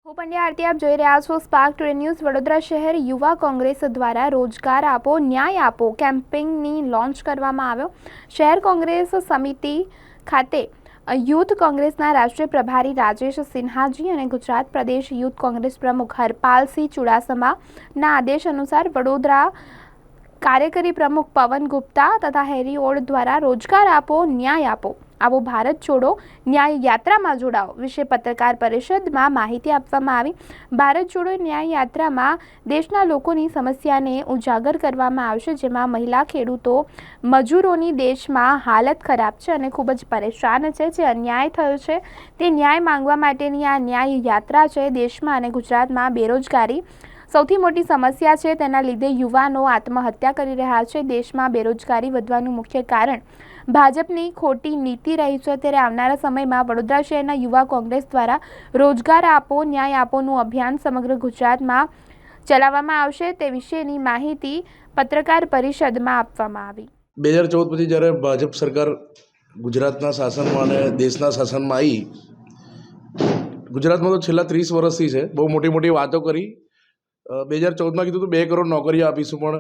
હું પંડ્યા આરતી આપ જોઈ રહ્યા છો સ્પાર્ક ટુડે ન્યૂઝ। વડોદરા શહેર યુવા કોંગ્રેસ દ્વારા રોજગાર આપો ન્યાય આપો કેમ્પેઇનની લોન્ચ કરવામાં આવ્યો। શહેર કોંગ્રેસ સમિતિ ખાતે યુથ કોંગ્રેસના રાષ્ટ્રીય પ્રભારી રાજેશ સિન્હાજી અને ગુજરાત પ્રદેશ યુથ કોંગ્રેસ પ્રમુખ હરપાલસિંહ ચુડાસમાના આદેશ અનુસાર વડોદરા કાર્યકારી પ્રમુખ પવન ગુપ્તા તથા હેરી ઓડ દ્વારા રોજગાર આપો ન્યાય આપો આવો ભારત છોડો ન્યાય યાત્રામાં જોડાઓ વિશે પત્રકાર પરિષદમાં માહિતી આપવામાં આવી। ભારત છોડો ન્યાય યાત્રામાં દેશના લોકોની સમસ્યાને ઉજાગર કરવામાં આવશે, જેમાં મહિલા ખેડૂતો મજૂરોની દેશમાં હાલત ખરાબ છે અને ખૂબ જ પરેશાન છે। જે અન્યાય થયો છે તે ન્યાય માંગવા માટેની આ ન્યાય યાત્રા છે। દેશમાં અને ગુજરાતમાં બેરોજગારી સૌથી મોટી સમસ્યા છે, તેના લીધે યુવાનો આત્મહત્યા કરી રહ્યા છે। દેશમાં બેરોજગારી વધવાનું મુખ્ય કારણ ભાજપની ખોટી નીતિ રહી છે, ત્યારે આવનારા સમયમાં વડોદરા શહેરના યુવા કોંગ્રેસ દ્વારા રોજગાર આપો ન્યાય આપોનું અભિયાન સમગ્ર ગુજરાતમાં ચલાવવામાં આવશે તે વિશેની માહિતી પત્રકાર પરિષદમાં આપવામાં આવી। 2014 પછી જ્યારે ભાજપ સરકાર ગુજરાતના શાસનમાં અને દેશના શાસનમાં આવી, ગુજરાતમાં તો છેલ્લા 30 વર્ષથી છે, બહુ મોટી મોટી વાતો કરી। 2014માં કીધું તો 2 કરોડ નોકરીઓ આપીશું, પણ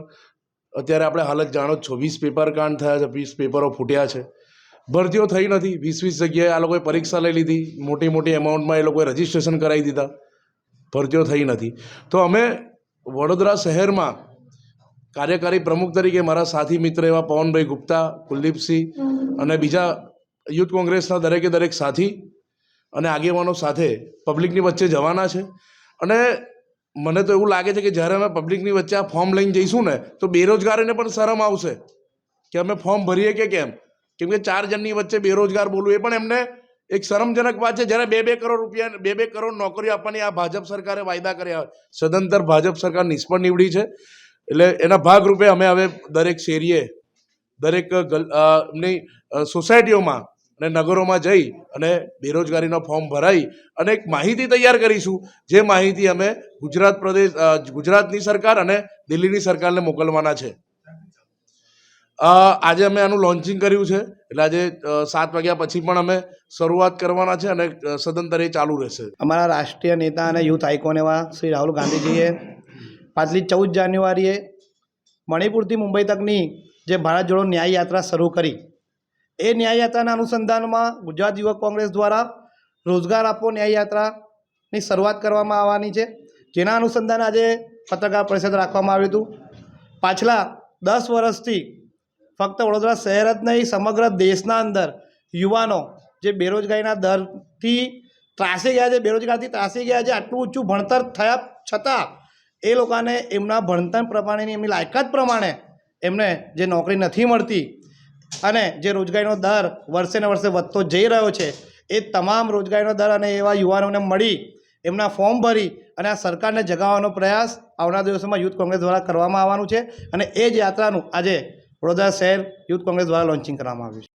અત્યારે આપણે હાલત જાણો જ છો। 20 પેપર કાંડ થયા છે, 20 પેપરો ફૂટ્યા છે, ભરતીઓ થઈ નથી। 20 જગ્યાએ આ લોકોએ પરીક્ષા લઈ લીધી, મોટી મોટી એમાઉન્ટમાં એ લોકોએ રજિસ્ટ્રેશન કરાવી દીધા, ભરતીઓ થઈ નથી। તો અમે વડોદરા શહેરમાં કાર્યકારી પ્રમુખ તરીકે મારા સાથી મિત્ર એવા પવનભાઈ ગુપ્તા, કુલદીપસિંહ અને બીજા યુથ કોંગ્રેસના દરેક સાથી અને આગેવાનો સાથે પબ્લિકની વચ્ચે જવાના છે। અને મને તો એવું લાગે છે કે જ્યારે અમે પબ્લિકની વચ્ચે આ ફોર્મ લઈને જઈશું ને, તો બેરોજગારીને પણ શરમ આવશે કે અમે ફોર્મ ભરીએ કે કેમ, કેમ કે 4 જણની વચ્ચે બેરોજગાર બોલવું એ પણ એમને એક શરમજનક વાત છે। જ્યારે 2 કરોડ રૂપિયા 2 કરોડ નોકરીઓ આપવાની આ ભાજપ સરકારે વાયદા કર્યા, સદંતર ભાજપ સરકાર નિષ્ફળ નીવડી છે। એટલે એના ભાગરૂપે અમે હવે દરેક શેરીએ, દરેક એમની સોસાયટીઓમાં અને નગરોમાં જઈ અને બેરોજગારીનો ફોર્મ ભરાઈ અને એક માહિતી તૈયાર કરીશું, જે માહિતી અમે ગુજરાતની સરકાર અને દિલ્હીની સરકારને મોકલવાના છે। આજે અમે આનું લોન્ચિંગ કર્યું છે, એટલે આજે 7 વાગ્યા પછી પણ અમે શરૂઆત કરવાના છે અને સદંતર એ ચાલુ રહેશે। અમારા રાષ્ટ્રીય નેતા અને યુથ આઇકોન એવા શ્રી રાહુલ ગાંધીજીએ પાછલી 14 જાન્યુઆરીએ મણિપુરથી મુંબઈ તકની જે ભારત જોડો ન્યાય યાત્રા શરૂ કરી, એ ન્યાય યાત્રાના અનુસંધાનમાં ગુજરાત યુવક કોંગ્રેસ દ્વારા રોજગાર આપો ન્યાય યાત્રાની શરૂઆત કરવામાં આવવાની છે, જેના અનુસંધાને આજે પત્રકાર પરિષદ રાખવામાં આવ્યું હતું। પાછલા 10 વર્ષથી ફક્ત વડોદરા શહેર જ નહીં, સમગ્ર દેશના અંદર યુવાનો જે બેરોજગારીના દરથી ત્રાસી ગયા છે, બેરોજગારથી ત્રાસી ગયા છે, આટલું ઊંચું ભણતર થયા છતાં એ લોકોને એમના ભણતર પ્રમાણેની એમની લાયકાત પ્રમાણે એમને જે નોકરી નથી મળતી અને જે રોજગારીનો દર વર્ષે ને વર્ષે વધતો જઈ રહ્યો છે, એ તમામ રોજગારીનો દર અને એવા યુવાનોને મળી એમના ફોર્મ ભરી અને આ સરકારને જગાવવાનો પ્રયાસ આવનારા દિવસોમાં યુથ કોંગ્રેસ દ્વારા કરવામાં આવવાનું છે અને એ જ યાત્રાનું આજે વડોદરા શહેર યુથ કોંગ્રેસ દ્વારા લોન્ચિંગ કરવામાં આવ્યું છે।